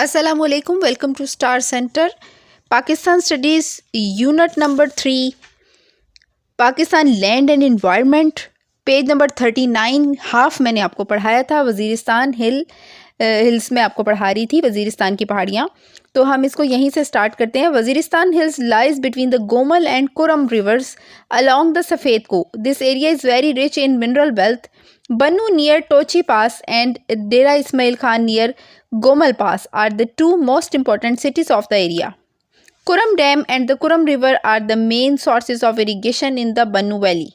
Assalamualaikum. Welcome to Star Center. Pakistan Studies Unit number 3, Pakistan land and environment, page number 39 half मैंने आपको पढ़ाया था। Waziristan hills में आपको पढ़ा रही थी वज़ीरिस्तान की पहाड़ियाँ। तो हम इसको यहीं से स्टार्ट करते हैं। Waziristan hills lies between the Gomal and Kurram rivers along the Safed Koh. This area is very rich in mineral wealth. Bannu near Tochi Pass and Dera Ismail Khan near Gomal Pass are the two most important cities of the area. Kuram Dam and the Kuram River are the main sources of irrigation in the Bannu Valley.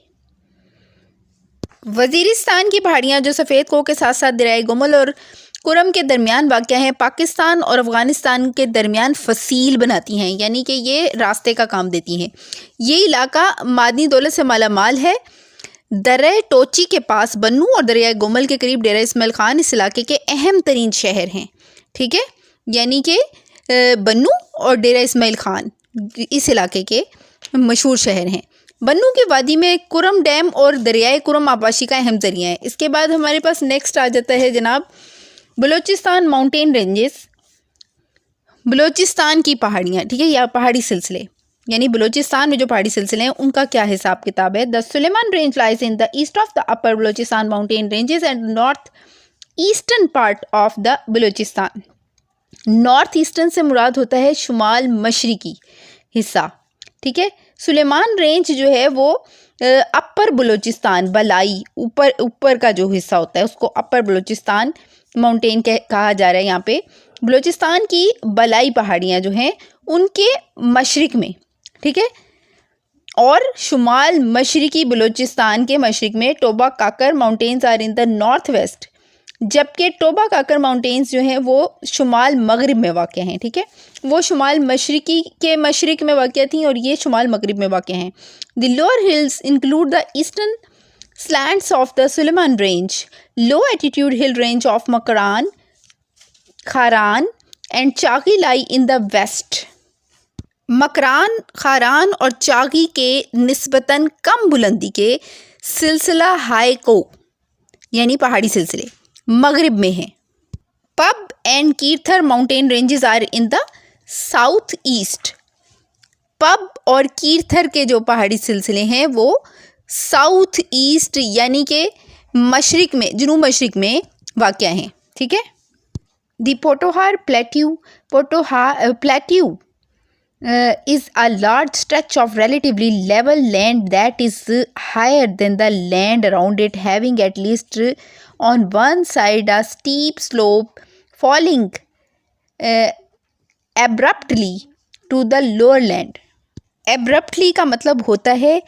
Waziristan की पहाड़ियाँ जो सफ़ेद कोह के साथ साथ दरियाए गोमल और कुरम के दरमियान वाक़या हैं, पाकिस्तान और अफ़गानिस्तान के दरमियान फसील बनाती हैं, यानी कि ये रास्ते का काम देती हैं। ये इलाका मादनी दौलत से माला माल है। दरिया टोची के पास बन्नू और दरिया गोमल के करीब डेरा इस्माइल खान इस इलाके के अहम तरीन शहर हैं। ठीक है, यानी कि बन्नू और डेरा इस्माइल खान इस इलाके के मशहूर शहर हैं। बन्नू की वादी में कुरम डैम और दरियाए कुरम आबाशी का अहम ज़रिया है। इसके बाद हमारे पास नेक्स्ट आ जाता है जनाब बलूचिस्तान माउंटेन रेंजेस, बलूचिस्तान की पहाड़ियाँ। ठीक है, या पहाड़ी सिलसिले, यानी बलूचिस्तान में जो पहाड़ी सिलसिले हैं उनका क्या हिसाब किताब है। The Sulaiman range lies in the east of the upper Balochistan mountain ranges and north eastern part of the Balochistan. North eastern से मुराद होता है शुमाल मशरिकी हिस्सा। ठीक है, सुलेमान रेंज जो है वो अपर बलूचिस्तान बलाई ऊपर का जो हिस्सा होता है उसको अपर बलूचिस्तान माउंटेन कहा जा रहा है। यहाँ पे बलूचिस्तान की बलाई पहाड़ियाँ जो हैं उनके मशरिक में, ठीक है, और शुमाल मशरिकी बलूचिस्तान के मशरिक में Toba Kakar mountains are in the north west, जबकि टोबा काकर माउंटेन्स जो हैं वो शुमाल मगरिब में वाक़ हैं। ठीक है, वो शुमाल मशरिकी के मशरिक में वाक़ थी और ये शुमाल मगरिब में वाक़ हैं। The lower hills include the eastern slants of the Sulaiman range, low attitude hill range of Makran, Kharan and Chagai lie in the west. Makran, Kharan और चागी के निस्बतन कम बुलंदी के सिलसिला हाई को, यानी पहाड़ी सिलसिले, मगरिब में हैं। Pab and Kirthar mountain ranges are in the south east. Pab और कीर्थर के जो पहाड़ी सिलसिले हैं वो साउथ ईस्ट यानी कि मशरिक में, जुनूब मशरिक में वाक़या हैं। ठीक है, the Potohar plateau is a large stretch of relatively level land that is higher than the land around it, having at least on one side a steep slope falling abruptly to the lower land. abruptly का मतलब होता है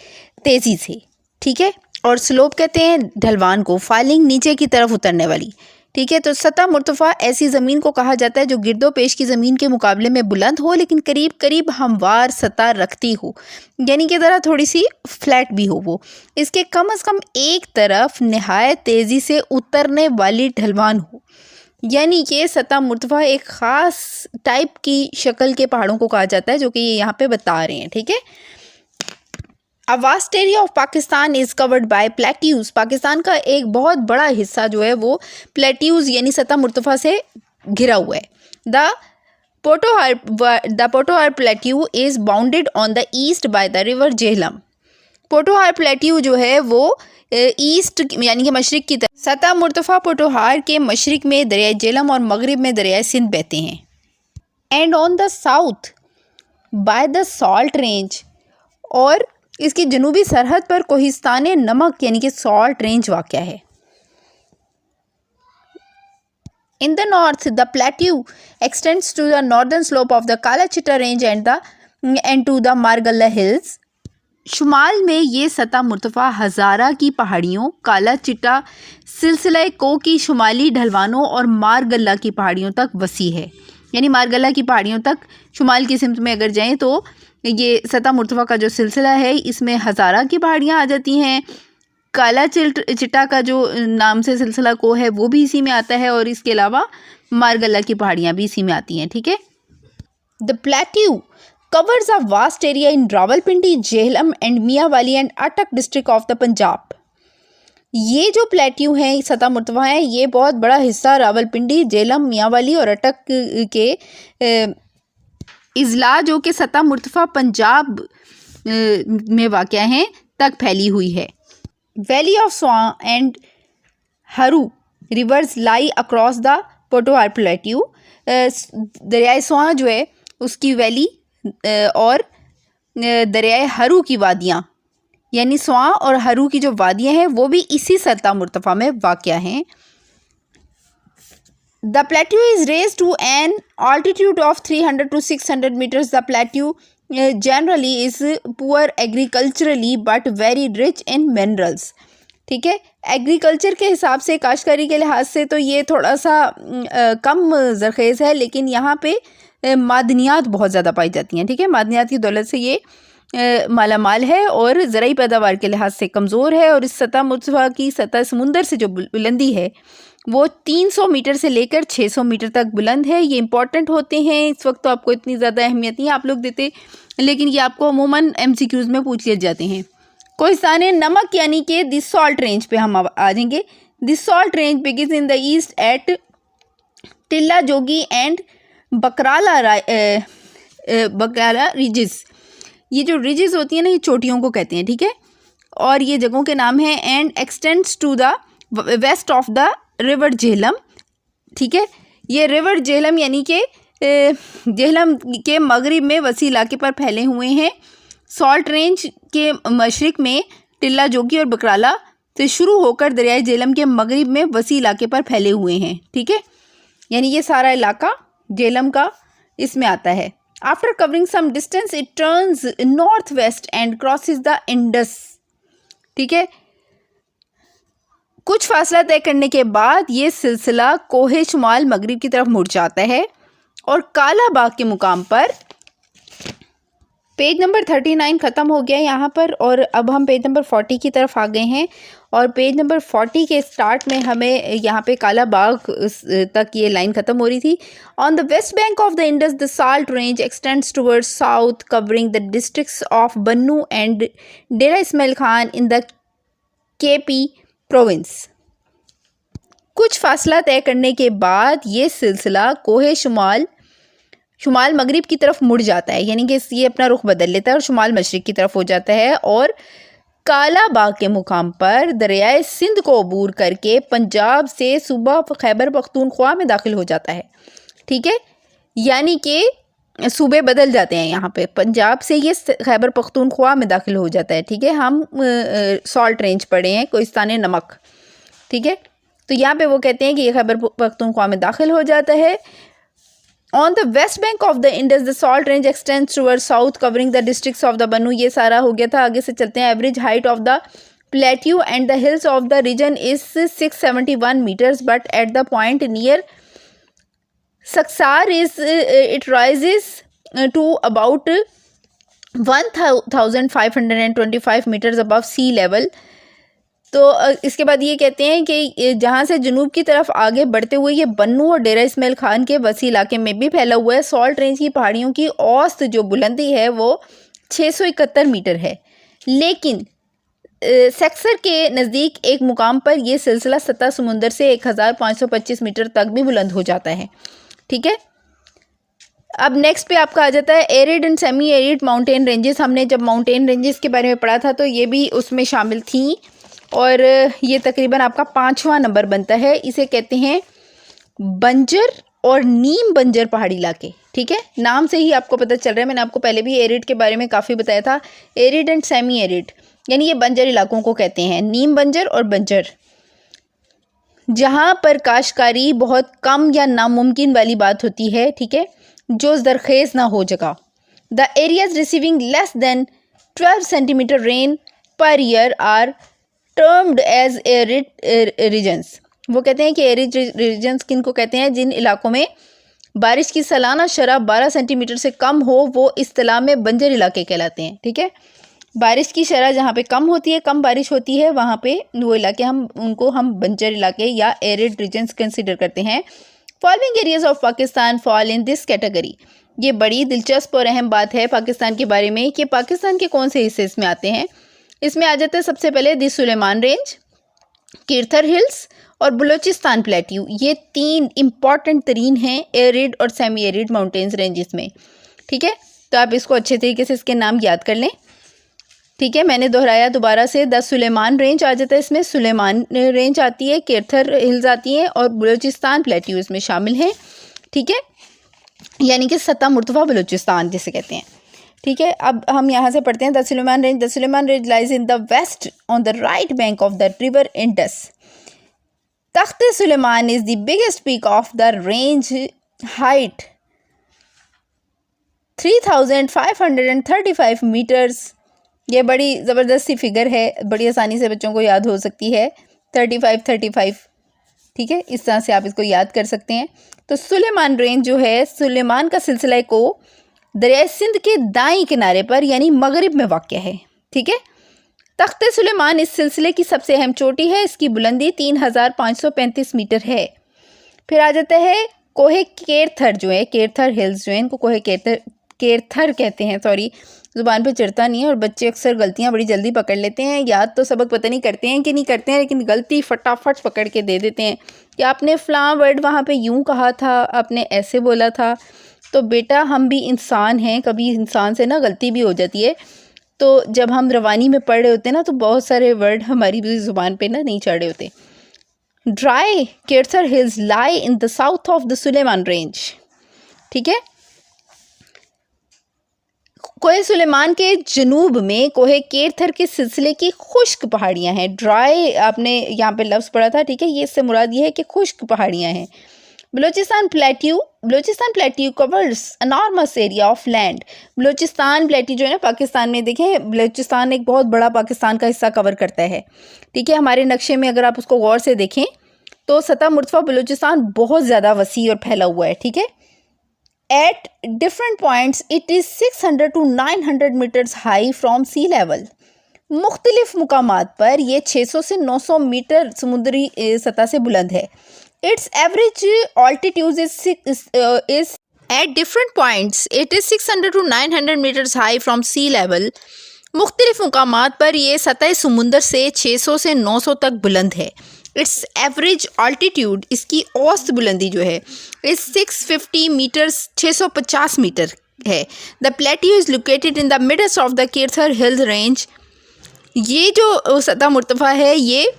तेज़ी से, ठीक है, और slope कहते हैं ढलवान को, फॉलिंग नीचे की तरफ उतरने वाली। ठीक है, तो सतह मुर्तफ़ा ऐसी ज़मीन को कहा जाता है जो गिरदो पेश की ज़मीन के मुकाबले में बुलंद हो लेकिन करीब करीब हमवार सतह रखती हो, यानी कि ज़रा थोड़ी सी फ्लैट भी हो वो। इसके कम अज़ कम एक तरफ नहायत तेज़ी से उतरने वाली ढलवान हो, यानी कि सतह मुर्तफ़ा एक ख़ास टाइप की शक्ल के पहाड़ों को कहा जाता है जो कि ये यहाँ पे बता रहे हैं। ठीक है, A vast area of Pakistan is covered by plateaus. Pakistan का एक बहुत बड़ा हिस्सा जो है वो प्लेट्यूज यानी सतह मुर्तफ़ा से घिरा हुआ है। The Potohar plateau is bounded on the east by the river Jhelum. Potohar plateau जो है वो ईस्ट यानी कि मशरिक की तरफ, सतह मुर्तफ़ा पोटोहार के मशरिक में दरिया झेलम और मगरिब में दरिया सिंध बहते हैं। And on the south by the salt range, और इसकी जनूबी सरहद पर कोहिस्तान नमक यानी कि सॉल्ट रेंज वाक़या है। In the north the plateau extends to the northern slope of the Kala Chitta range and to the Margalla hills. शुमाल में ये सतह मुर्तफ़ा हज़ारा की पहाड़ियों, काला चिट्टा सिलसिला को की शुमाली ढलवानों और मारगल्ला की पहाड़ियों तक वसी है। यानी मारगल्ला की पहाड़ियों तक शुमाल की सिमत में अगर जाएँ तो ये सतह मुर्तफ़ा का जो सिलसिला है इसमें हज़ारा की पहाड़ियाँ आ जाती हैं, काला चिट्टा का जो नाम से सिलसिला को है वो भी इसी में आता है, और इसके अलावा मारगल्ला की पहाड़ियाँ भी इसी में आती हैं। ठीक है, the plateau covers a vast area in Rawalpindi, Jhelum and Mianwali and Attock district of the Punjab. ये जो प्लेट्यू हैं, सतह मुर्तफा हैं, ये बहुत बड़ा हिस्सा रावलपिंडी, जेलम, मियांवाली और अटक के इजला जो कि सतह मुर्तफा पंजाब में वाक़या हैं तक फैली हुई है। Valley of Soan and Haro rivers lie across the Potohar plateau. दरियाए स्वां जो है उसकी वैली और दरियाए हरू की वादियाँ, यानी स्वां और हरू की जो वादियाँ हैं वो भी इसी सतह मुर्तफा में वाक़या हैं। The plateau is raised to an altitude of 300 to 600 meters. The plateau generally is poor agriculturally but very rich in minerals. ठीक है, एग्रीकल्चर के हिसाब से, काश्तकारी के लिहाज से तो ये थोड़ा सा कम ज़रख़ेज़ है, लेकिन यहाँ पे मादनियात बहुत ज़्यादा पाई जाती हैं। ठीक है, मादनियात की दौलत से ये माला माल है और ज़राई पैदावार के लिहाज से कमज़ोर है। और इस सतह मुर्तफा की सतह समुंदर से जो बुलंदी है वो 300 मीटर से लेकर 600 मीटर तक बुलंद है। ये इंपॉर्टेंट होते हैं, इस वक्त तो आपको इतनी ज़्यादा अहमियत नहीं आप लोग देते, लेकिन ये आपको अमूमन MCQs में पूछ लिए जाते हैं। कोहिस्तान नमक यानी कि द सॉल्ट रेंज पे हम आ जाएंगे। The salt range begins in the east at Tilla Jogi and Bakrala ridges. ये जो रिजेस होती है ना, ये चोटियों को कहते हैं। ठीक है, और ये जगहों के नाम हैं। And extends to the west of the river Jhelum. ठीक है, ये रिवर झेलम यानी कि झेलम के मगरिब में वसी इलाके पर फैले हुए हैं। सॉल्ट रेंज के मशरिक में टिल्ला जोगी और बकराला से शुरू होकर दरियाए झेलम के मगरिब में वसी इलाके पर फैले हुए हैं। ठीक है, यानी ये सारा इलाका झेलम का इसमें आता है। After covering some distance it turns north west and crosses the Indus. ठीक है, कुछ फासला तय करने के बाद ये सिलसिला कोहे शुमाल मगरिब की तरफ मुड़ जाता है और काला बाग के मुकाम पर, पेज नंबर 39 ख़त्म हो गया यहाँ पर, और अब हम पेज नंबर 40 की तरफ आ गए हैं। और पेज नंबर 40 के स्टार्ट में हमें यहाँ पे काला बाग तक ये लाइन ख़त्म हो रही थी। On the west bank of the Indus the salt range extends towards south covering the districts of Bannu and Dera Ismail Khan in the KP province. कुछ फासला तय करने के बाद ये सिलसिला कोहे शुमाल मगरिब की तरफ मुड़ जाता है, यानी कि ये अपना रुख बदल लेता है और शुमाल मशरिक की तरफ हो जाता है और काला बाग के मुकाम पर दरियाए सिंध को अबूर करके पंजाब से सूबा खैबर पख्तूनख्वा में दाखिल हो जाता है। ठीक है, यानी कि सूबे बदल जाते हैं यहाँ पे, पंजाब से ये खैबर पख्तूनख्वा में दाखिल हो जाता है। ठीक है, हम सॉल्ट रेंज पढ़े हैं, कोहिस्तान नमक। ठीक है, तो यहाँ पे वो कहते हैं कि ये खैबर पख्तूनख्वा में दाखिल हो जाता है। On the west bank of the Indus the salt range extends toward south covering the districts of the Bannu. ये सारा हो गया था। आगे से चलते हैं। Average height of the plateau and the hills of the region is 671 meters but at the point near Saksar it rises to about 1525 meters above sea level। तो इसके बाद ये कहते हैं कि जहाँ से जनूब की तरफ आगे बढ़ते हुए ये बन्नू और डेरा इस्माइल खान के वसी इलाके में भी फैला हुआ है। सॉल्ट रेंज की पहाड़ियों की औसत जो बुलंदी है वो 671 मीटर है, लेकिन सक्सर के नज़दीक एक मुकाम पर यह सिलसिला सतह समुंदर से 1525 मीटर तक भी बुलंद हो जाता है। ठीक है, अब नेक्स्ट पे आपका आ जाता है arid and semi arid mountain ranges. हमने जब माउंटेन रेंजेस के बारे में पढ़ा था तो ये भी उसमें शामिल थी और ये तकरीबन आपका 5वां नंबर बनता है। इसे कहते हैं बंजर और नीम बंजर पहाड़ी इलाके। ठीक है, नाम से ही आपको पता चल रहा है, मैंने आपको पहले भी एरिड के बारे में काफ़ी बताया था। एरिड एंड सेमी एरिड यानी ये बंजर इलाकों को कहते हैं, नीम बंजर और बंजर, जहाँ पर काश्तकारी बहुत कम या नामुमकिन वाली बात होती है। ठीक है, जो ज़रखेज़ ना हो जगह। The areas receiving less than 12 centimetre rain per year are termed as arid regions. वो कहते हैं कि एरिड रीजन्स किन को कहते हैं? जिन इलाकों में बारिश की सालाना शरह 12 सेंटीमीटर से कम हो वो इस्तिलाह में बंजर इलाके कहलाते हैं। ठीक है, बारिश की शरह जहाँ पे कम होती है, कम बारिश होती है, वहाँ पे वो इलाके उनको हम बंजर इलाके या एरिड रीजन्स कंसिडर करते हैं। Following areas of Pakistan fall in this category. ये बड़ी दिलचस्प और अहम बात है पाकिस्तान के बारे में कि पाकिस्तान के कौन से हिस्से इसमें आते हैं। इसमें आ जाते हैं सबसे पहले दी सुलेमान रेंज, कीर्थर हिल्स और बलूचिस्तान प्लेट्यू, ये 3 इम्पॉर्टेंट तरीन हैं एरिड और सेमी एरिड माउंटेन्स रेंजेस में। ठीक है, तो आप इसको अच्छे तरीके से इसके नाम याद कर लें। ठीक है, मैंने दोहराया दोबारा से, द सुलेमान रेंज आ जाता है इसमें, सुलेमान रेंज आती है, कीर्थर हिल्स आती हैं और बलूचिस्तान प्लेट्यू इसमें शामिल हैं। ठीक है, यानी कि सतह मुर्तफा बलूचिस्तान जिसे कहते हैं। ठीक है, अब हम यहाँ से पढ़ते हैं the Sulaiman range. The Sulaiman range lies in the west on the right bank of the river Indus. Takht Sulaiman is the biggest peak of the range, height 3535 metres. ये बड़ी ज़बरदस्त सी फिगर है, बड़ी आसानी से बच्चों को याद हो सकती है, 35। ठीक है, इस तरह से आप इसको याद कर सकते हैं। तो सुलेमान रेंज जो है, सुलेमान का सिलसिला को दरिया सिंध के दाईं किनारे पर यानी मगरिब में वाक़या है। ठीक है, तख्त सुलेमान इस सिलसिले की सबसे अहम चोटी है, इसकी बुलंदी 3535 मीटर है। फिर आ जाता है कोहे केर्थर जो है, केर्थर हिल्स जो है, इनको कोहे केर्थर कहते हैं। सॉरी, ज़ुबान पे चढ़ता नहीं है और बच्चे अक्सर गलतियाँ बड़ी जल्दी पकड़ लेते हैं। याद तो सबक पता नहीं करते हैं कि नहीं करते हैं, लेकिन गलती फटाफट पकड़ के दे देते हैं कि आपने फ़लाँ वर्ड वहाँ पे यूँ कहा था, आपने ऐसे बोला था। तो बेटा, हम भी इंसान हैं, कभी इंसान से ना गलती भी हो जाती है। तो जब हम रवानी में पढ़ रहे होते हैं ना, तो बहुत सारे वर्ड हमारी भी ज़ुबान पे ना नहीं चढ़ रहे होते। Dry Kirthar hills lie in the south of the Sulaiman range. ठीक है, कोहे सुलेमान के जनूब में कोहे केर्थर के सिलसिले की खुश्क पहाड़ियाँ हैं। ड्राई आपने यहाँ पे लफ्ज़ पढ़ा था। ठीक है, ये इससे मुराद ये है कि खुश्क पहाड़ियाँ हैं। Balochistan plateau covers enormous area of land. Balochistan plateau जो है ना, पाकिस्तान में देखें, बलूचिस्तान एक बहुत बड़ा पाकिस्तान का हिस्सा कवर करता है। ठीक है, हमारे नक्शे में अगर आप उसको गौर से देखें तो सतह मुर्तफा बलूचिस्तान बहुत ज़्यादा वसी और फैला हुआ है। ठीक है, At different points, it is 600 to 900 meters high from sea level. मुख्तलिफ मुकामात पर ये 600 से 900 मीटर समुद्री सतह से बुलंद है। Its average altitude is at different points, it is 600 to 900 meters high from sea level. मुख्तलिफ मुकामात पर ये सतह समुंदर से 600 से 900 तक बुलंद है। इट्स एवरेज ऑल्टीट्यूड, इसकी औसत बुलंदी जो है, इस 650 मीटर्स, 650 मीटर है। The plateau is located in the midst of the Kirthar hills range. ये जो सतह मुर्तफा है, ये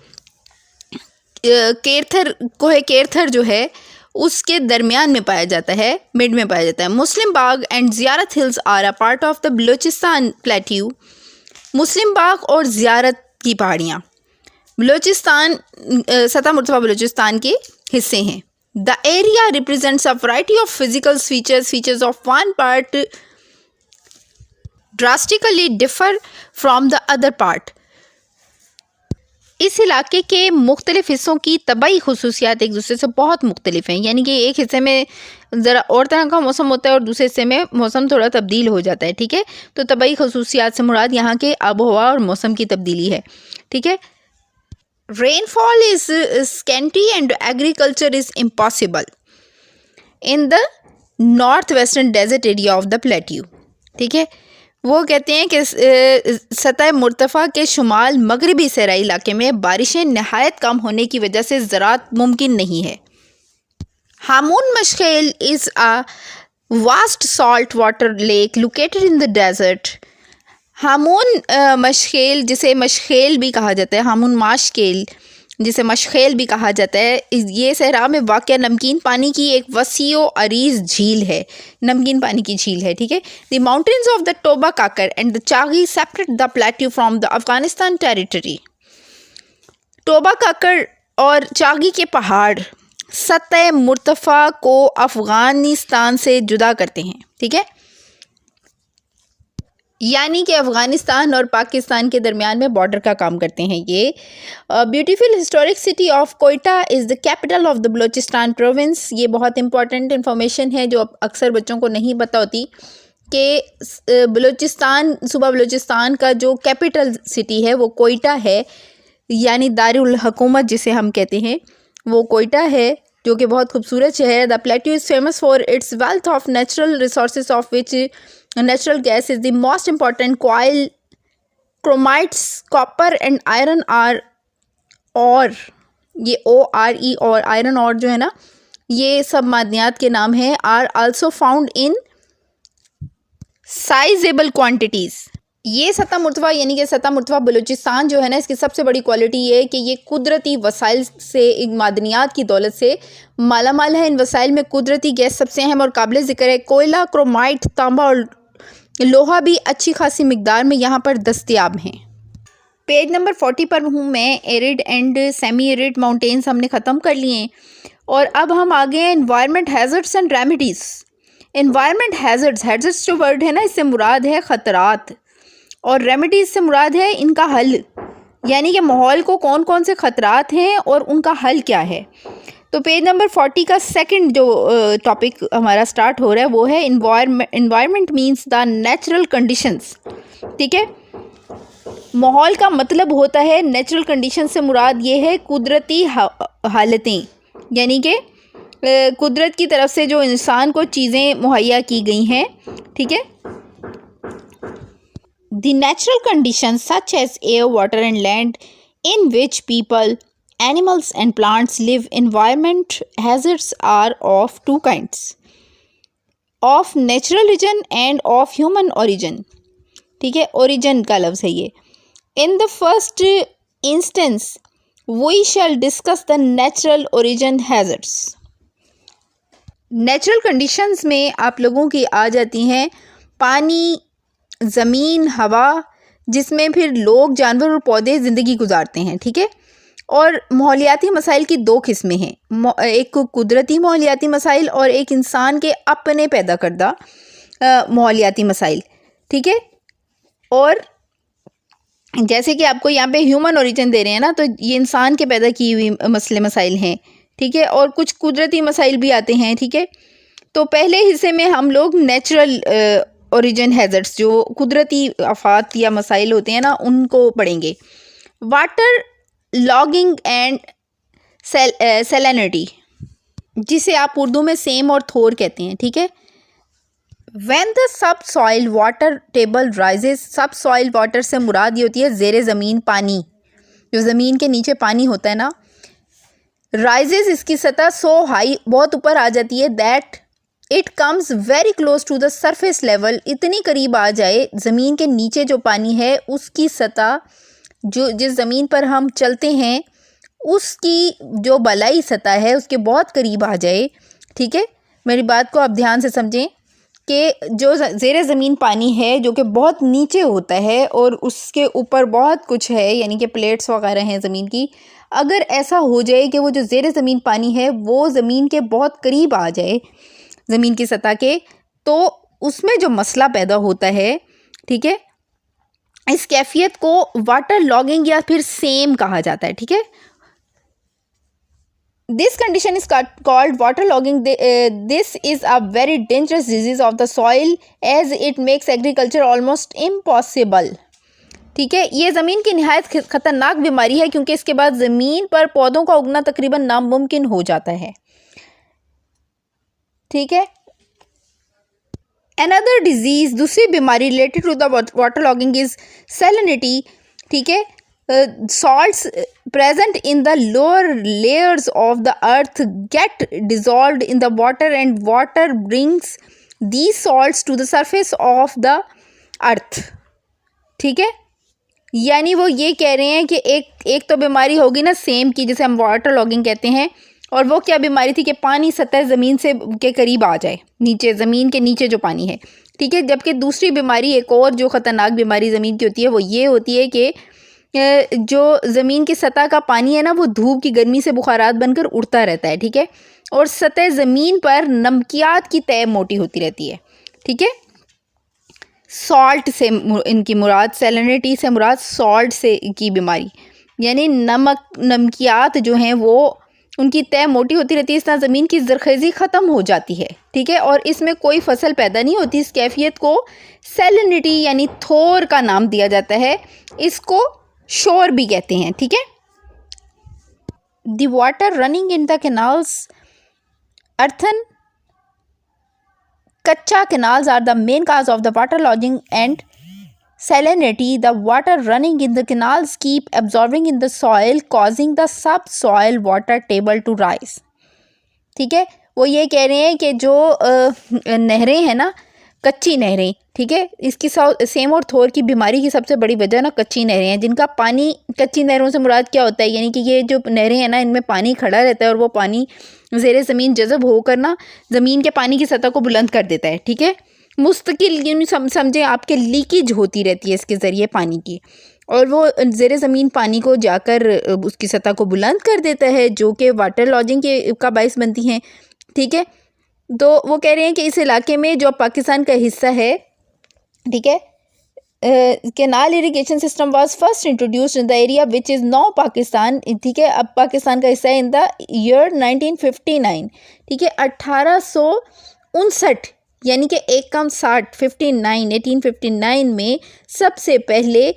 कोहे केर्थर जो है उसके दरमियान में पाया जाता है, मिड में पाया जाता है। Muslim Bagh and Ziarat hills are a part of the Balochistan plateau. Muslim Bagh और ज़ियारत की पहाड़ियाँ बलूचिस्तान सतह मुर्तफा बलूचिस्तान के हिस्से हैं। The area represents a variety of physical features of one part drastically differ from the other part. इस इलाके के मुख्तलिफ हिस्सों की तबाई खसूसियात एक दूसरे से बहुत मुख्तलिफ हैं, यानी कि एक हिस्से में ज़रा और तरह का मौसम होता है और दूसरे हिस्से में मौसम थोड़ा तब्दील हो जाता है। ठीक है, तो तबाई खसूसियात से मुराद यहाँ के आबो हवा और मौसम की तब्दीली है। ठीक है, rainfall is scanty and agriculture is impossible in the northwestern desert area of the plateau. ठीक है, वो कहते हैं कि सतह मुर्तफ़ा के शुमाल मगरबी सराई इलाके में बारिशें नहायत कम होने की वजह से ज़राअत मुमकिन नहीं है। Hamun Mashkel is a vast salt water lake located in the desert. Hamun Mashkel, जिसे मशखेल भी कहा जाता है, हामून माशखेल जिसे मशखेल भी कहा जाता है, ये सहरा में वाक़या नमकीन पानी की एक वसीओ अरीज़ झील है, नमकीन पानी की झील है। ठीक है, the mountains of the Toba Kakar and the Chagai separate the plateau from the Afghanistan territory. Toba Kakar और चागी के पहाड़ सतह मुर्तफ़ा को अफ़गानिस्तान से जुदा करते हैं। ठीक है, यानी कि अफ़गानिस्तान और पाकिस्तान के दरमियान में बॉर्डर का काम करते हैं। ये beautiful historic city of Quetta is the capital of the Balochistan province. ये बहुत इंपॉर्टेंट इन्फॉर्मेशन है जो अक्सर बच्चों को नहीं पता होती कि बलूचिस्तान, सूबा बलूचिस्तान का जो कैपिटल सिटी है वो कोयटा है, यानी दारुल हुकूमत जिसे हम कहते हैं, वो कोयटा है, जो कि बहुत खूबसूरत शहर है। The plateau is famous for its wealth of natural resources of which natural gas is the most important. Coal, chromites, copper and iron are और, ये ORE और आयरन और जो है ना, ये सब मादनियात के नाम हैं। Are also found in sizeable quantities. ये सतह मुर्तवा यानी कि सतह मुर्तवा बलूचिस्तान जो है ना, इसकी सबसे बड़ी क्वालिटी ये है कि ये कुदरती वसाइल से, इन मादनियात की दौलत से मालामाल है। इन वसाइल में कुदरती गैस सबसे अहम और काबिल ज़िक्र है। कोयला, क्रोमाइट, तांबा और लोहा भी अच्छी खासी मिकदार में यहाँ पर दस्तयाब हैं। पेज नंबर 40 पर हूँ मैं। Arid and semi arid mountains हमने ख़त्म कर लिए हैं और अब हम आ गए हैं environment hazards and remedies. Environment hazards जो वर्ड है ना, इससे मुराद है ख़तरात, और रेमेडीज़ से मुराद है इनका हल, यानी कि माहौल को कौन कौन से ख़तरात हैं और उनका हल क्या है। तो पेज नंबर 40 का सेकंड जो टॉपिक हमारा स्टार्ट हो रहा है वो है environment means the natural conditions. ठीक है, माहौल का मतलब होता है नेचुरल कंडीशन से मुराद ये है कुदरती हालतें, यानी कि कुदरत की तरफ से जो इंसान को चीज़ें मुहैया की गई हैं। ठीक है, the natural condition such as air, water and land in which people, animals and plants live. Environment hazards are of two kinds, of natural origin and of human origin. ठीक है, origin का लफ्ज़ है ये। In the first instance we shall discuss the natural origin hazards. Natural conditions में आप लोगों की आ जाती हैं पानी, ज़मीन, हवा, जिसमें फिर लोग, जानवर और पौधे ज़िंदगी गुजारते हैं। ठीक है, और माहौलियाती मसाइल की दो किस्में हैं, एक कुदरती माहौलियाती मसाइल और एक इंसान के अपने पैदा करदा माहौलियाती मसाइल। ठीक है, और जैसे कि आपको यहाँ पे ह्यूमन ओरिजिन दे रहे हैं ना, तो ये इंसान के पैदा की हुई मसले मसाइल हैं। ठीक है, और कुछ कुदरती मसाइल भी आते हैं। ठीक है, तो पहले हिस्से में हम लोग नेचुरल ओरिजिन हैज़र्ड्स, जो कुदरती आफात या मसाइल होते हैं ना, उनको पढ़ेंगे। वाटर लॉगिंग एंड सैलिनिटी, जिसे आप उर्दू में सेम और थोर कहते हैं। ठीक है, when the sub soil water table rises, सब सॉइल वाटर से मुराद ये होती है ज़ेरे ज़मीन पानी, जो ज़मीन के नीचे पानी होता है ना। राइजेस, इसकी सतह सो हाई, बहुत ऊपर आ जाती है, that it comes very close to the surface level, इतनी करीब आ जाए ज़मीन के नीचे जो पानी है उसकी सतह, जो जिस ज़मीन पर हम चलते हैं उसकी जो बलाई सतह है उसके बहुत करीब आ जाए। ठीक है, मेरी बात को आप ध्यान से समझें कि जो ज़ेरे ज़मीन पानी है जो कि बहुत नीचे होता है और उसके ऊपर बहुत कुछ है, यानी कि प्लेट्स वगैरह हैं ज़मीन की, अगर ऐसा हो जाए कि वो जो ज़ेरे ज़मीन पानी है वो ज़मीन के बहुत करीब आ जाए, ज़मीन की सतह के, तो उसमें जो मसला पैदा होता है, ठीक है, इस कैफियत को वाटर लॉगिंग या फिर सेम कहा जाता है। ठीक है, this condition is called water logging. This is a very dangerous disease of the soil as it makes agriculture almost impossible. ठीक है, ये ज़मीन की निहायत ख़तरनाक बीमारी है क्योंकि इसके बाद ज़मीन पर पौधों का उगना तकरीबन नामुमकिन हो जाता है। ठीक है, अनदर डिजीज, दूसरी बीमारी related to the water logging is salinity. ठीक है, salts present in the lower layers of the earth get dissolved in the water and water brings these salts to the surface of the earth. ठीक है, यानी वो ये कह रहे हैं कि एक तो बीमारी होगी ना सेम की, जिसे हम वाटर लॉगिंग कहते हैं, और वो क्या बीमारी थी कि पानी सतह ज़मीन से के करीब आ जाए, नीचे ज़मीन के नीचे जो पानी है। ठीक है, जबकि दूसरी बीमारी, एक और जो ख़तरनाक बीमारी ज़मीन की होती है, वो ये होती है कि जो ज़मीन की सतह का पानी है ना, वो धूप की गर्मी से बुखारात बनकर उड़ता रहता है। ठीक है, और सतह ज़मीन पर नमकियात की तय मोटी होती रहती है। ठीक है, सॉल्ट से इनकी मुराद, सैलिनिटी से मुराद सॉल्ट से की बीमारी, यानी नमकियात जो हैं वो उनकी तय मोटी होती रहती है, इस तरह ज़मीन की ज़रख़ेज़ी ख़त्म हो जाती है। ठीक है, और इसमें कोई फसल पैदा नहीं होती। इस कैफियत को सैलिनिटी यानी थोर का नाम दिया जाता है, इसको शोर भी कहते हैं। ठीक है, the water running in the canals, earthen कच्चा canals are the main cause of the water logging and salinity, the water running in the canals keep absorbing in the soil, causing the subsoil water table to rise. ठीक है, वो ये कह रहे हैं कि जो नहरें हैं ना, कच्ची नहरें, ठीक है, इसकी सेम और थोर की बीमारी की सबसे बड़ी वजह ना कच्ची नहरें हैं, जिनका पानी, कच्ची नहरों से मुराद क्या होता है, यानी कि ये जो नहरें हैं ना, इनमें पानी खड़ा रहता है और वो पानी ज़ेरे ज़मीन जज़ब होकर ना ज़मीन के पानी की सतह को बुलंद कर देता है, ठीक है, मुस्तकिल समझे आपके लीकेज होती रहती है इसके ज़रिए पानी की, और वो ज़ेरे ज़मीन पानी को जाकर उसकी सतह को बुलंद कर देता है, जो कि वाटर लॉजिंग का बायस बनती हैं, ठीक है। तो वो कह रहे हैं कि इस इलाके में जो पाकिस्तान का हिस्सा है, ठीक है, canal irrigation system was first introduced in the area which is now Pakistan, ठीक है, अब पाकिस्तान का हिस्सा है इन द ईयर 1959, ठीक है, 1859, यानी कि एक कम 1859 में सबसे पहले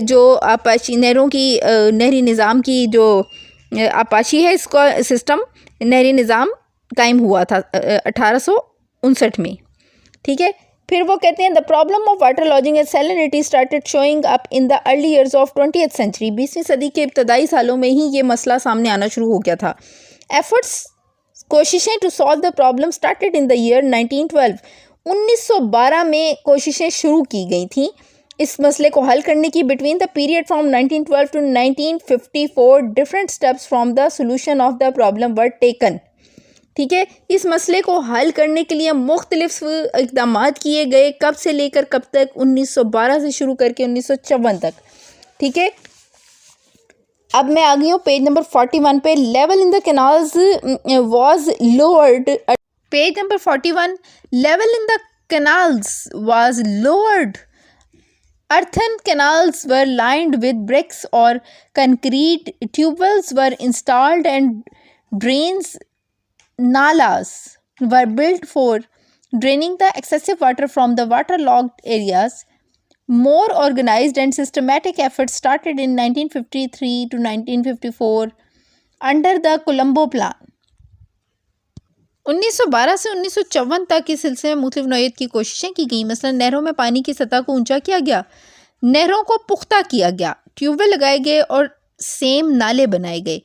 जो आपाशी नहरों की नहरी निज़ाम की जो आपाशी है, इसका सिस्टम नहरी निज़ाम कायम हुआ था 1859 में, ठीक है। फिर वो कहते हैं the problem of water logging and salinity started showing up in the early years of 20th century, 20वीं सदी के इब्तदाई सालों में ही ये मसला सामने आना शुरू हो गया था। एफर्ट्स, कोशिशें to solve the problem started in the year 1912, 1912 में कोशिशें शुरू की गई थी इस मसले को हल करने की। Between the period from 1912 to 1954 different steps from the solution of the problem were taken, ठीक है, इस मसले को हल करने के लिए मुख्तलिफ इक़दाम किए गए, कब से लेकर कब तक, 1912 से शुरू करके 1954 तक, ठीक है। अब मैं आ गई हूँ पेज नंबर 41 पे। Level in the canals was lowered, page number 41, level in the canals was lowered, earthen canals were lined with bricks or concrete, tubewells were installed and drains, nalas were built for draining the excessive water from the waterlogged areas. More organized and systematic efforts started in 1953 to 1954 under the Colombo Plan. 1912 से 1954 तक इस सिलसिले में मुख्तलिफ नौइयत की कोशिशें की गई। मसलन नहरों में पानी की सतह को ऊंचा किया गया, नहरों को पुख्ता किया गया, ट्यूबवेल लगाए गए और सेम नाले बनाए गए।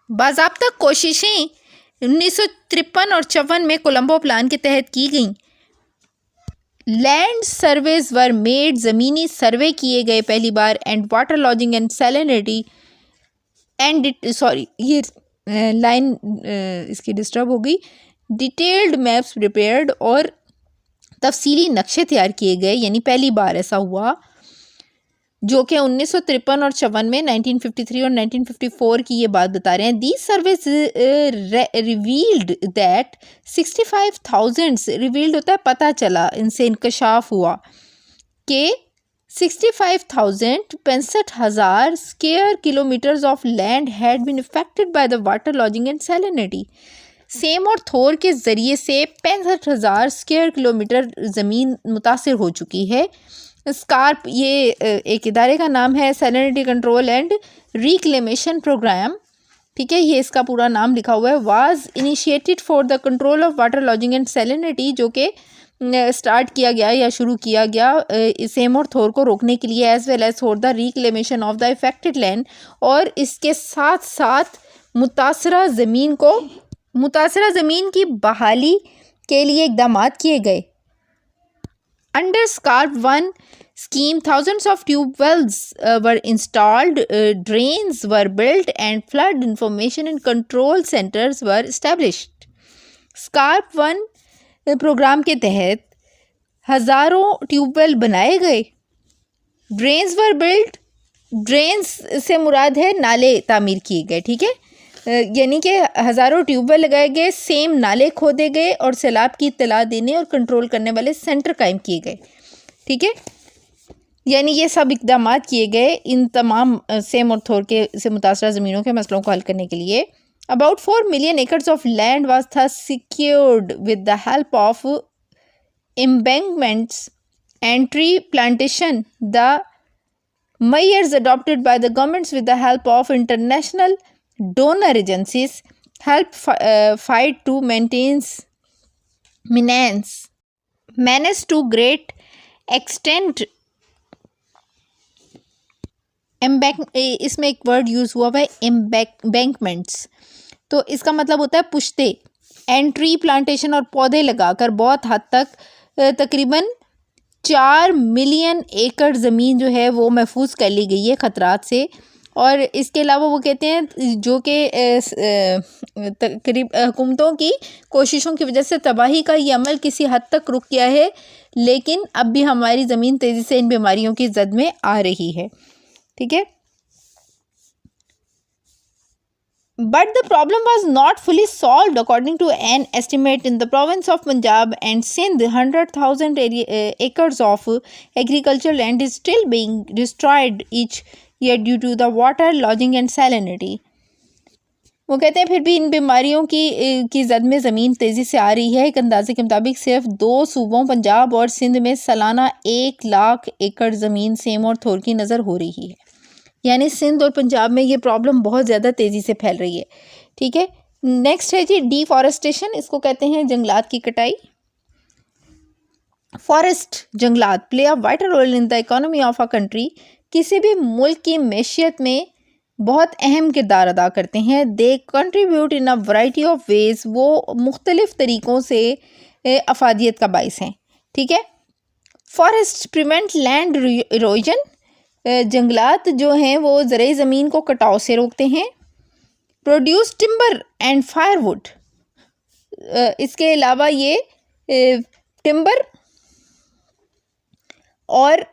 बाज़ाब्ता कोशिशें 1953 और 54 में कोलंबो प्लान के तहत की गई। लैंड सर्वेज वर मेड, ज़मीनी सर्वे किए गए पहली बार, and water logging and salinity and ये लाइन इसकी डिस्टर्ब हो गई। डिटेल्ड मैप्स प्रिपेयर्ड, और तफसीली नक्शे तैयार किए गए, यानी पहली बार ऐसा हुआ, जो कि 1953 और 54 में 1953 और 1954 की ये बात बता रहे हैं। These surveys revealed that 65,000, revealed होता है पता चला, इनसे इंकशाफ हुआ कि 65,000 square kilometres of land had been affected by the water logging and salinity. सेम और थोर के ज़रिए से 65,000 स्क्वायर किलोमीटर ज़मीन मुतासिर हो चुकी है। स्कार्प ये एक इदारे का नाम है, salinity control and reclamation program, ठीक है, ये इसका पूरा नाम लिखा हुआ है। Was initiated for the control of water logging and salinity, जो कि स्टार्ट किया गया या शुरू किया गया सेम और थोर को रोकने के लिए, as well as for the reclamation of the affected land, और इसके साथ साथ मुतासरा ज़मीन की बहाली के लिए इक़दाम किए गए। Under SCARP 1 scheme, thousands of tube wells were installed, drains were built, and flood information and control centers were established. SCARP 1 program के तहत हज़ारों ट्यूबवेल बनाए गए, ड्रेन्स वर बिल्ट, ड्रेन्स से मुराद है नाले तामीर किए गए, ठीक है, यानी कि हज़ारों ट्यूबवेल लगाए गए, सेम नाले खोदे गए, और सैलाब की इत्तला देने और कंट्रोल करने वाले सेंटर कायम किए गए, ठीक है, यानी ये सब इक़दाम किए गए इन तमाम सेम और थोर के से मुतासरा ज़मीनों के मसलों को हल करने के लिए। About 4 million acres of land was thus secured with the help of embankments and tree plantation. The measures adopted by the governments with the help of international donor agencies help fight to menace to great extend इसमें एक word use हुआ है embankments, तो इसका मतलब होता है पुश्ते। And tree plantation और पौधे लगाकर बहुत हद तक तकरीबन 4 मिलियन एकड़ ज़मीन जो है वो महफूज कर ली गई है ख़तरात से। और इसके अलावा वो कहते हैं जो कि करीब हुकूमतों की कोशिशों की वजह से तबाही का ये अमल किसी हद तक रुक गया है, लेकिन अब भी हमारी ज़मीन तेज़ी से इन बीमारियों की जद में आ रही है। ठीक है, but the problem was not fully solved. According to an estimate in the province of Punjab and Sindh, 100,000 acres of agricultural land is still being destroyed each year due to the water lodging and salinity. वो कहते हैं फिर भी इन बीमारियों की जद में ज़मीन तेज़ी से आ रही है। एक अंदाजे के मुताबिक सिर्फ 2 सूबों पंजाब और सिंध में सालाना 1 लाख एकड़ ज़मीन सेम और थोर की नज़र हो रही है। यानी सिंध और पंजाब में ये प्रॉब्लम बहुत ज़्यादा तेज़ी से फैल रही है। ठीक है, नेक्स्ट है जी डिफॉरेस्टेशन, इसको कहते हैं जंगलात की कटाई। फॉरेस्ट जंगलात play a vital role in the economy of a country. किसी भी मुल्क की मैशियत में बहुत अहम किरदार अदा करते हैं। They contribute in a variety of ways, वो मुख्तलिफ तरीक़ों से अफादियत का बाइस हैं। ठीक है, फॉरेस्ट प्रिवेंट लैंड इरोजन, जंगलात जो हैं वो ज़रई ज़मीन को कटाव से रोकते हैं। प्रोड्यूस टिम्बर एंड फायरवुड, इसके अलावा ये टिम्बर और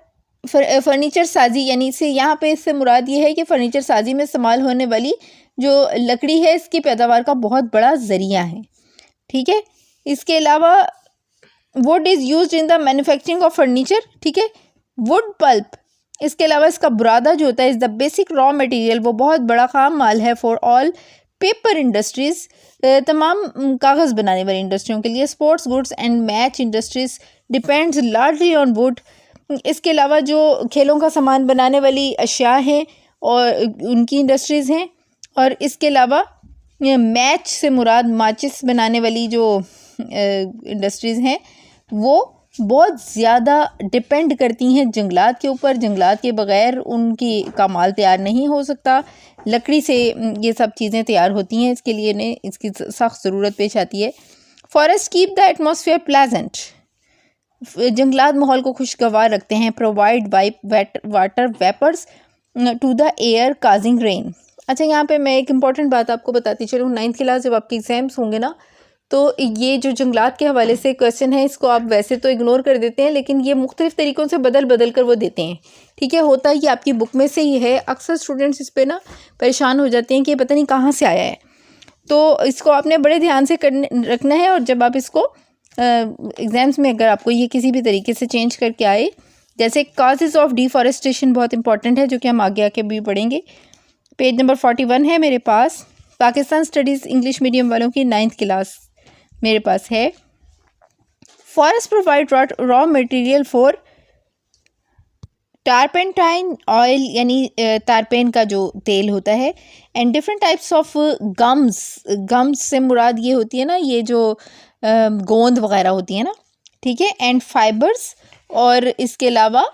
फर्नीचर साजी, यानी से यहाँ पे इससे मुराद ये है कि फर्नीचर साजी में इस्तेमाल होने वाली जो लकड़ी है इसकी पैदावार का बहुत बड़ा ज़रिया है। ठीक है, इसके अलावा would is used in the manufacturing of furniture. ठीक है, वुड पल्प, इसके अलावा इसका बुरादा जो होता है is the basic raw material, वो बहुत बड़ा खाम माल है फॉर ऑल पेपर इंडस्ट्रीज़, तमाम कागज़ बनाने वाली इंडस्ट्रियों के लिए। Sports goods and match industries depends largely on would. इसके अलावा जो खेलों का सामान बनाने वाली अशिया हैं और उनकी इंडस्ट्रीज़ हैं। और इसके अलावा मैच से मुराद माचिस बनाने वाली जो इंडस्ट्रीज़ हैं वो बहुत ज़्यादा डिपेंड करती हैं जंगलात के ऊपर। जंगलात के बग़ैर उनकी का माल तैयार नहीं हो सकता। लकड़ी से ये सब चीज़ें तैयार होती हैं, इसके लिए इन्हें इसकी सख्त ज़रूरत पेश आती है। Forest keep the atmosphere pleasant, जंगलात माहौल को खुशगवार रखते हैं। Provide water vapours to the air causing rain. अच्छा, यहाँ पे मैं एक इम्पॉर्टेंट बात आपको बताती चलूँ। 9th क्लास जब आपके एग्ज़ाम्स होंगे ना, तो ये जो जंगलात के हवाले से क्वेश्चन है इसको आप वैसे तो इग्नोर कर देते हैं, लेकिन ये मुख्तलिफ़ तरीक़ों से बदल कर वो देते हैं। ठीक है, होता ये आपकी बुक में से ही है। अक्सर स्टूडेंट्स इस पर ना परेशान हो जाते हैं कि पता नहीं कहाँ से आया है, तो इसको आपने बड़े ध्यान से रखना है। और जब आप इसको एग्ज़ाम्स में अगर आपको ये किसी भी तरीके से चेंज करके आए, जैसे काजेज़ ऑफ डिफॉरेस्टेशन बहुत इंपॉर्टेंट है, जो कि हम आगे आके भी पढ़ेंगे। पेज नंबर 41 है मेरे पास, पाकिस्तान स्टडीज़ इंग्लिश मीडियम वालों की 9th क्लास मेरे पास है। Forest provide raw material for turpentine oil, यानी तारपेन का जो तेल होता है। And different types of gums से मुराद ये होती है ना, ये जो गोंद वगैरह होती है ना। ठीक है, एंड फाइबर्स, और इसके अलावा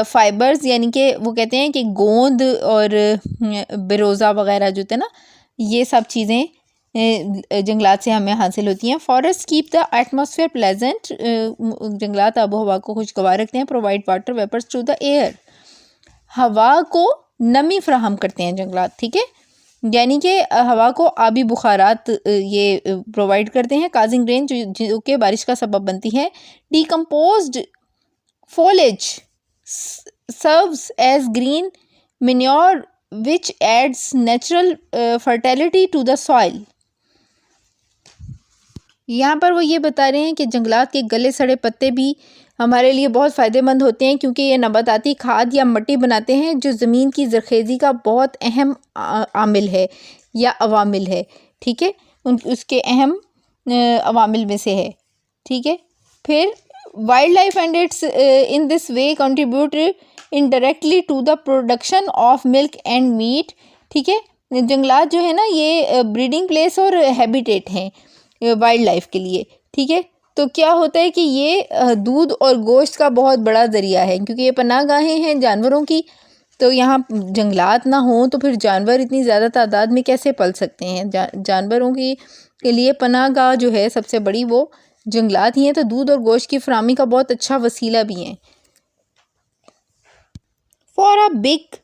फाइबर्स यानी कि वो कहते हैं कि गोंद और बिरोज़ा वगैरह जो होते हैं ना, ये सब चीज़ें जंगलात से हमें हासिल होती हैं। Forest keep the atmosphere pleasant, जंगलात आबो हवा को खुशगवार रखते हैं। Provide water vapours to the air, हवा को नमी फ्राहम करते हैं जंगलात। ठीक है, यानी कि हवा को आबी बुखारात ये प्रोवाइड करते हैं। काजिंग रेन, जो कि बारिश का सबब बनती है। Decomposed foliage serves as green manure which adds natural fertility to the soil. यहाँ पर वो ये बता रहे हैं कि जंगलात के गले सड़े पत्ते भी हमारे लिए बहुत फ़ायदेमंद होते हैं, क्योंकि ये नबाताती खाद या मिट्टी बनाते हैं जो ज़मीन की ज़रखेज़ी का बहुत अहम आमिल है या अवामिल है। ठीक है, उसके अहम अवामिल में से है। ठीक है, फिर wild life and its in this way contribute indirectly to the production of milk and meat. ठीक है, जंगलात जो है ना ये ब्रीडिंग प्लेस और हैबिटेट हैं वाइल्ड लाइफ के लिए। ठीक है, तो क्या होता है कि ये दूध और गोश्त का बहुत बड़ा ज़रिया है, क्योंकि ये पनाहगाहें हैं जानवरों की। तो यहाँ जंगलात ना हो तो फिर जानवर इतनी ज़्यादा तादाद में कैसे पल सकते हैं। जानवरों की के लिए पनाहगाह जो है सबसे बड़ी वो जंगलात ही हैं। तो दूध और गोश्त की फराहमी का बहुत अच्छा वसीला भी है। For a big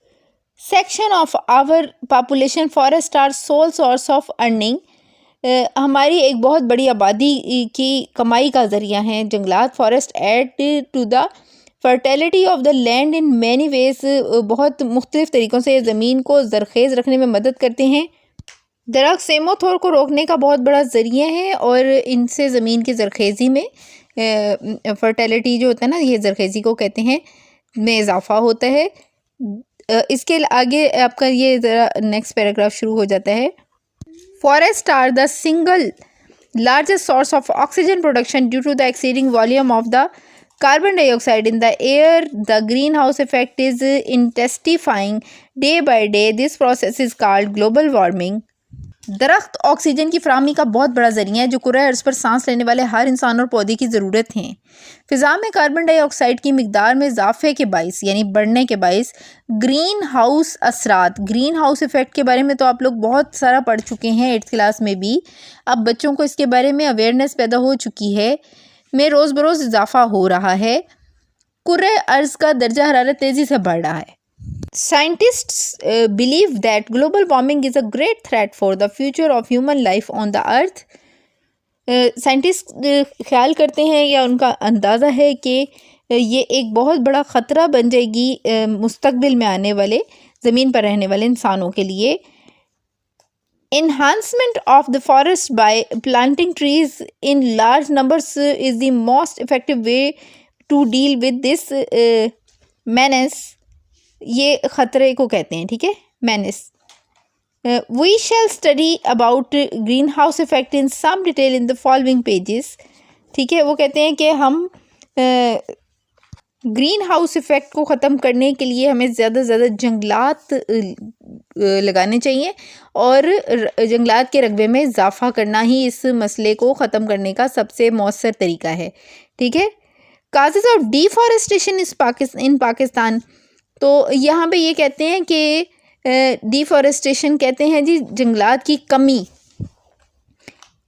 section of our population forest are sole source of earning. हमारी एक बहुत बड़ी आबादी की कमाई का ज़रिया है जंगलात। Forest add to the fertility of the land in many ways. बहुत मुख्तलिफ तरीक़ों से ज़मीन को ज़रखेज़ रखने में मदद करते हैं। दरख्त सेमोथोर को रोकने का बहुत बड़ा ज़रिया है और इनसे ज़मीन की ज़रखेज़ी में फर्टिलिटी जो होता है ना, ये ज़रखेज़ी को कहते हैं, में इजाफ़ा होता है। इसके आगे आपका ये ज़रा नेक्स्ट पैराग्राफ शुरू हो जाता है। Forest are the single largest source of oxygen production due to the exceeding volume of the carbon dioxide in the air. The greenhouse effect is intensifying day by day. This process is called global warming. दरख्त oxygen की फराहमी का बहुत बड़ा ज़रिया है जो कुर्रा अर्ज़ पर सांस लेने वाले हर इंसान और पौधे की ज़रूरत है। फ़िज़ा में कार्बन डाइऑक्साइड की मिकदार में इजाफे के बाइस यानी बढ़ने के बाइस ग्रीन हाउस असरात, ग्रीन हाउस इफ़ेक्ट के बारे में तो आप लोग बहुत सारा पढ़ चुके हैं 8th क्लास में भी। अब बच्चों को इसके बारे में अवेयरनेस पैदा हो चुकी है, में रोज़ बरोज़ इजाफा हो रहा है। कुर्रे अर्ज़ का दर्जा हरारत तेज़ी से बढ़ रहा है। Scientists believe that global warming is a great threat for the future of human life on the earth. Scientist ख्याल करते हैं या उनका अंदाज़ा है कि ये एक बहुत बड़ा ख़तरा बन जाएगी मुस्तकबिल में आने वाले ज़मीन पर रहने वाले इंसानों के लिए। Enhancement of the forest by planting trees in large numbers is the most effective way to deal with this menace. ये ख़तरे को कहते हैं, ठीक है, menace. We shall study about greenhouse effect in some detail in the following pages. ठीक है, वो कहते हैं कि हम ग्रीन हाउस इफ़ेक्ट को ख़त्म करने के लिए हमें ज़्यादा से ज़्यादा जंगलात लगाने चाहिए और जंगलात के रकबे में इजाफ़ा करना ही इस मसले को ख़त्म करने का सबसे मौसर तरीका है। ठीक है, काजेज़ ऑफ डिफॉरेस्टेशन इन पाकिस्तान। तो यहाँ पे ये कहते हैं कि डिफॉरेस्टेशन कहते हैं जी जंगलात की कमी।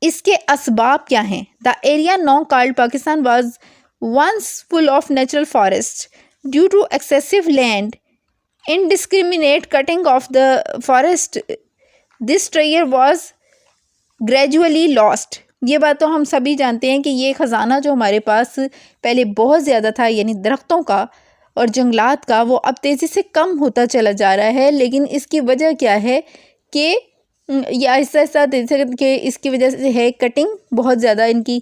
इसके असबाब क्या हैं? The area now called Pakistan was once full of natural forest. Due to excessive land, indiscriminate cutting of the forest, this treasure was gradually lost. ये बात तो हम सभी जानते हैं कि ये ख़जाना जो हमारे पास पहले बहुत ज़्यादा था यानी दरख्तों का और जंगलात का, वो अब तेज़ी से कम होता चला जा रहा है। लेकिन इसकी वजह क्या है कि या आहिस्ता आहिस्ता कि इसकी वजह से है कटिंग, बहुत ज़्यादा इनकी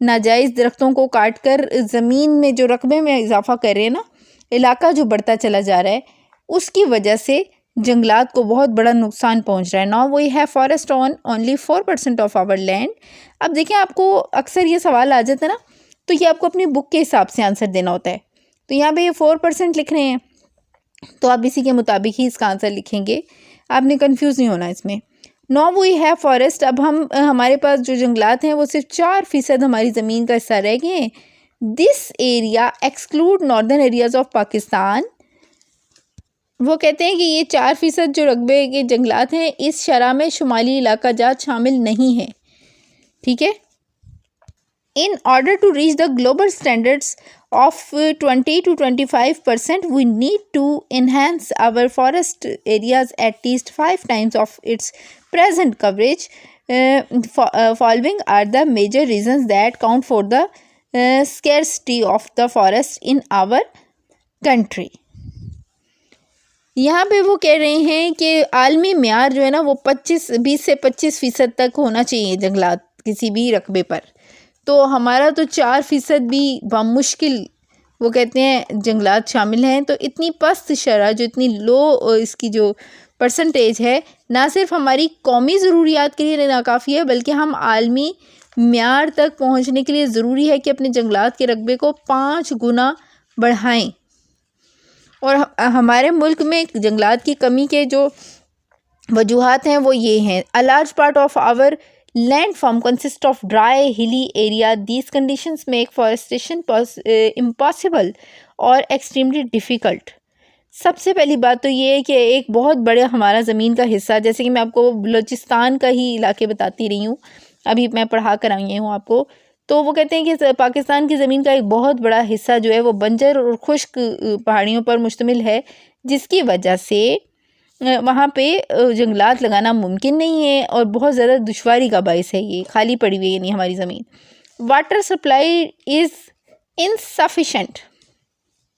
नाजायज़ दरख्तों को काट कर ज़मीन में जो रकबे में इजाफा कर रहे हैं ना, इलाका जो बढ़ता चला जा रहा है, उसकी वजह से जंगलात को बहुत बड़ा नुकसान पहुंच रहा है। Now we have forest on only 4% of our land. अब देखें, आपको अक्सर ये सवाल आ जाता है ना, तो ये आपको अपनी बुक के हिसाब से आंसर देना होता है। तो यहाँ पे ये 4% लिख रहे हैं, तो आप इसी के मुताबिक ही इसका आंसर लिखेंगे, आपने कन्फ्यूज़ नहीं होना इसमें। No we have forest. अब हमारे पास जो जंगलात हैं वो सिर्फ 4% हमारी ज़मीन का हिस्सा रह गए हैं। This area exclude northern areas of Pakistan. वो कहते हैं कि ये 4% जो रकबे के जंगलात हैं इस शरह में शुमाली इलाका जात शामिल नहीं है। ठीक है, in order to reach the global standards of 20 to 25%, we need to enhance our forest areas at least 5 times of its present coverage. Following are the major reasons that count for the scarcity of the forest in our country. यहाँ पे वो कह रहे हैं कि आलमी म्यार जो है ना वो 20 से 25% तक होना चाहिए जंगलात किसी भी रकबे पर। तो हमारा तो 4% भी बामुश्किल वो कहते हैं जंगलात शामिल हैं। तो इतनी पस्त शरह, जो इतनी लो इसकी जो परसेंटेज है, ना सिर्फ हमारी कौमी ज़रूरियात के लिए नाकाफ़ी है बल्कि हम आलमी म्यार तक पहुंचने के लिए ज़रूरी है कि अपने जंगलात के रकबे को 5 गुना बढ़ाएं। और हमारे मुल्क में जंगलात की कमी के जो वजूहात हैं वो ये हैं। A large part of our Landform consists of dry, hilly area. These conditions make forestation impossible or extremely difficult. सबसे पहली बात तो ये है कि एक बहुत बड़े हमारा ज़मीन का हिस्सा, जैसे कि मैं आपको बलूचिस्तान का ही इलाके बताती रही हूँ, अभी मैं पढ़ा कर आई हूँ आपको, तो वो कहते हैं कि पाकिस्तान की ज़मीन का एक बहुत बड़ा हिस्सा जो है वो बंजर और खुश्क पहाड़ियों पर मुश्तमिल है, जिसकी वजह से वहाँ पे जंगलात लगाना मुमकिन नहीं है और बहुत ज़्यादा दुश्वारी का बायस है, ये खाली पड़ी हुई है नहीं हमारी ज़मीन। Water supply is insufficient.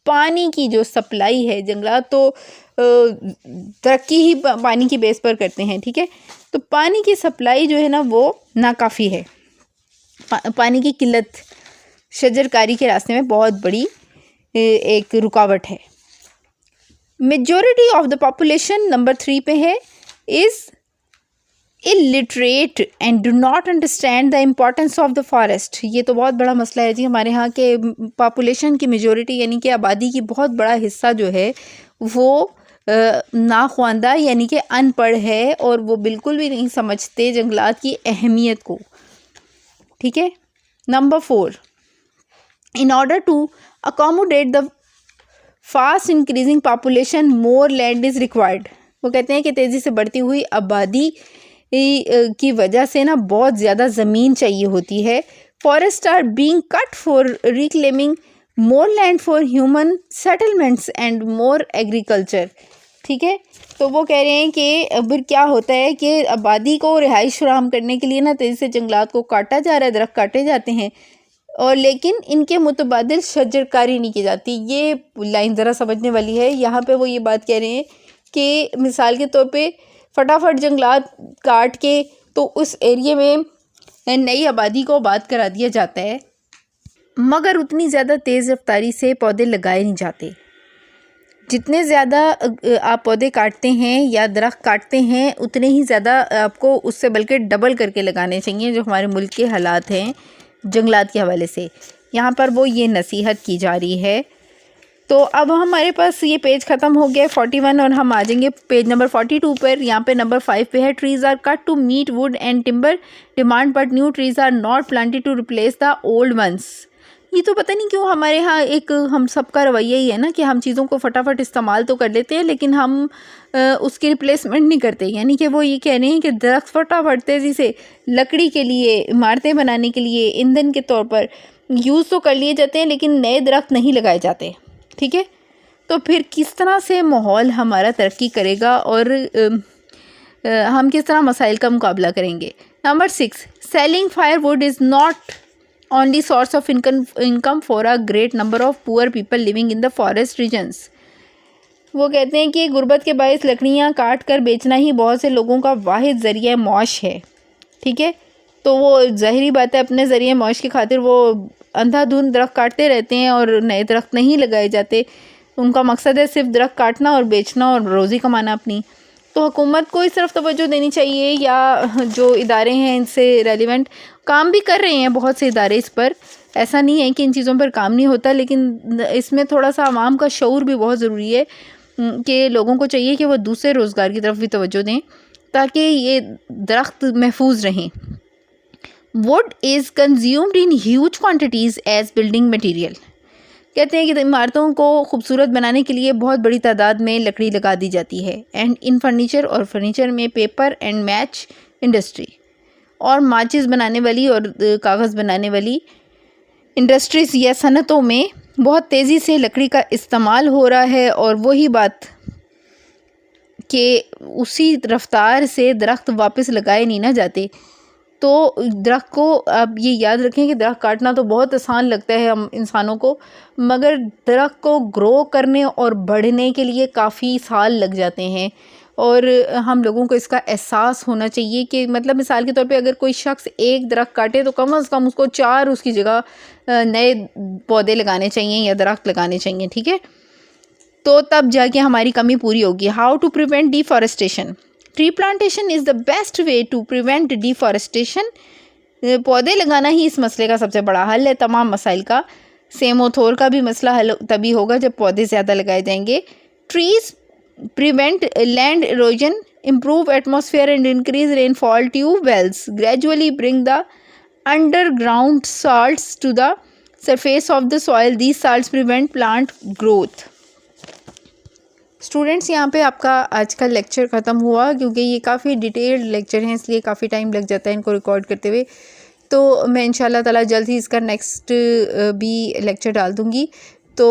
पानी की जो सप्लाई है, जंगलात तो तरक्की ही पानी की बेस पर करते हैं, ठीक है, तो पानी की सप्लाई जो है ना वो नाकाफ़ी है। पानी की किल्लत शजरकारी के रास्ते में बहुत बड़ी एक रुकावट है। Majority of the population number 3 पे है, is illiterate and do not understand the importance of the forest. ये तो बहुत बड़ा मसला है जी। हमारे यहाँ के पॉपुलेशन की मेजॉरिटी यानी कि आबादी की बहुत बड़ा हिस्सा जो है वो नाख्वानदा यानी कि अनपढ़ है और वो बिल्कुल भी नहीं समझते जंगलात की अहमियत को, ठीक है। Number 4, in order to accommodate the fast increasing population more land is required. वो कहते हैं कि तेज़ी से बढ़ती हुई आबादी की वजह से ना बहुत ज़्यादा ज़मीन चाहिए होती है। Forest are being cut for reclaiming more land for human settlements and more agriculture, ठीक है। तो वो कह रहे हैं कि अब क्या होता है कि आबादी को रिहाइश फराहम करने के लिए ना तेज़ी से जंगलात को काटा जा रहा है, दरख्त काटे जाते हैं, और लेकिन इनके मुतबादिल शजरकारी नहीं की जाती। ये लाइन ज़रा समझने वाली है। यहाँ पे वो ये बात कह रहे हैं कि मिसाल के तौर पे फटाफट जंगलात काट के तो उस एरिया में नई आबादी को आबाद करा दिया जाता है, मगर उतनी ज़्यादा तेज़ रफ्तारी से पौधे लगाए नहीं जाते। जितने ज़्यादा आप पौधे काटते हैं या दरख्त काटते हैं उतने ही ज़्यादा आपको उससे बल्कि डबल करके लगाने चाहिए, जो हमारे मुल्क के हालात हैं जंगलात के हवाले से। यहाँ पर वो ये नसीहत की जा रही है। तो अब हमारे पास ये पेज ख़त्म हो गया 41 और हम आ जाएंगे पेज नंबर 42 पर। यहाँ पे नंबर 5 पे है, trees are cut to meet wood and timber demand but new trees are not planted to replace the old ones. ये तो पता नहीं क्यों हमारे यहाँ एक हम सबका रवैया ही है ना कि हम चीज़ों को फटाफट इस्तेमाल तो कर लेते हैं लेकिन हम उसकी रिप्लेसमेंट नहीं करते। यानी कि वो ये कह रहे हैं कि दरख्त फटाफट तेज़ी से लकड़ी के लिए, इमारतें बनाने के लिए, ईंधन के तौर पर यूज़ तो कर लिए जाते हैं लेकिन नए दरख्त नहीं लगाए जाते, ठीक है। तो फिर किस तरह से माहौल हमारा तरक्की करेगा और हम किस तरह मसाइल का मुकाबला करेंगे। Number 6, selling firewood is not only source of income for a great number of poor people living in the forest regions। वो कहते हैं कि गुर्बत के बायस लकड़ियाँ काट कर बेचना ही बहुत से लोगों का वाहिद ज़रिया मौश है, ठीक है। तो वो ज़ाहिरी बात है अपने ज़रिए मौश की खातिर वो अंधाधुंध दरख्त काटते रहते हैं और नए दरख्त नहीं लगाए जाते। उनका मकसद है सिर्फ दरख्त काटना और बेचना और रोज़ी कमाना अपनी। तो हुकूमत को इस तरफ तवज्जो देनी चाहिए, या जो इदारे हैं इनसे रेलिवेंट काम भी कर रहे हैं बहुत से इदारे इस पर, ऐसा नहीं है कि इन चीज़ों पर काम नहीं होता, लेकिन इसमें थोड़ा सा आवाम का शऊर भी बहुत ज़रूरी है कि लोगों को चाहिए कि वो दूसरे रोज़गार की तरफ भी तवज्जो दें ताकि ये दरख्त महफूज रहें। Wood is consumed in huge quantities as building material. कहते हैं कि इमारतों को खूबसूरत बनाने के लिए बहुत बड़ी तादाद में लकड़ी लगा दी जाती है। एंड इन फर्नीचर, और फर्नीचर में पेपर एंड मैच इंडस्ट्री और माचिस बनाने वाली और कागज़ बनाने वाली इंडस्ट्रीज़ या सनतों में बहुत तेज़ी से लकड़ी का इस्तेमाल हो रहा है। और वही बात कि उसी रफ्तार से दरख्त वापस लगाए नहीं ना जाते। तो दरख्त को आप ये याद रखें कि दरख्त काटना तो बहुत आसान लगता है हम इंसानों को, मगर दरख्त को ग्रो करने और बढ़ने के लिए काफ़ी साल लग जाते हैं। और हम लोगों को इसका एहसास होना चाहिए कि मतलब मिसाल के तौर पे अगर कोई शख्स एक दरख्त काटे तो कम से कम उसको 4 उसकी जगह नए पौधे लगाने चाहिए या दरख्त लगाने चाहिए, ठीक है। तो तब जाके हमारी कमी पूरी होगी। How to prevent deforestation. Tree plantation is the best way to prevent deforestation. पौधे लगाना ही इस मसले का सबसे बड़ा हल है तमाम मसाइल का। सेमोथोर का भी मसला हल तभी होगा जब पौधे ज़्यादा लगाए जाएंगे। Trees prevent land erosion, improve atmosphere and increase rainfall. Tube wells gradually bring the underground salts to the surface of the soil. These salts prevent plant growth. Students, यहाँ पे आपका आज का लेक्चर ख़त्म हुआ, क्योंकि ये काफ़ी डिटेल्ड लेक्चर हैं, इसलिए काफ़ी टाइम लग जाता है इनको रिकॉर्ड करते हुए। तो मैं इंशाल्लाह ताला जल्द ही इसका नेक्स्ट भी लेक्चर डाल दूँगी। तो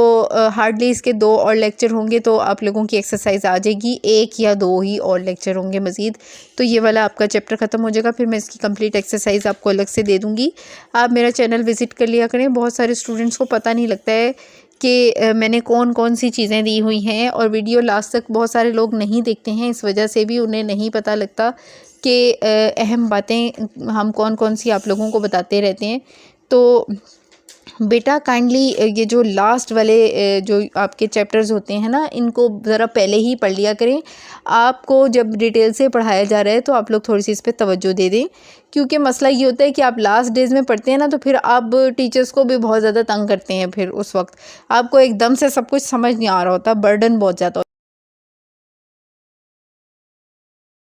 हार्डली इसके 2 और लेक्चर होंगे तो आप लोगों की एक्सरसाइज आ जाएगी। 1 या 2 ही और लेक्चर होंगे मज़ीद, तो ये वाला आपका चैप्टर ख़त्म हो जाएगा। फिर मैं इसकी कंप्लीट एक्सरसाइज आपको अलग से दे दूँगी। आप मेरा चैनल विज़िट कर लिया करें। बहुत सारे स्टूडेंट्स को पता नहीं लगता है कि मैंने कौन कौन सी चीज़ें दी हुई हैं, और वीडियो लास्ट तक बहुत सारे लोग नहीं देखते हैं, इस वजह से भी उन्हें नहीं पता लगता कि अहम बातें हम कौन कौन सी आप लोगों को बताते रहते हैं। तो बेटा काइंडली ये जो लास्ट वाले जो आपके चैप्टर्स होते हैं ना, इनको ज़रा पहले ही पढ़ लिया करें। आपको जब डिटेल से पढ़ाया जा रहा है तो आप लोग थोड़ी सी इस पर तवज्जो दे दें, क्योंकि मसला ये होता है कि आप लास्ट डेज़ में पढ़ते हैं ना, तो फिर आप टीचर्स को भी बहुत ज़्यादा तंग करते हैं। फिर उस वक्त आपको एकदम से सब कुछ समझ नहीं आ रहा होता, बर्डन बहुत ज़्यादा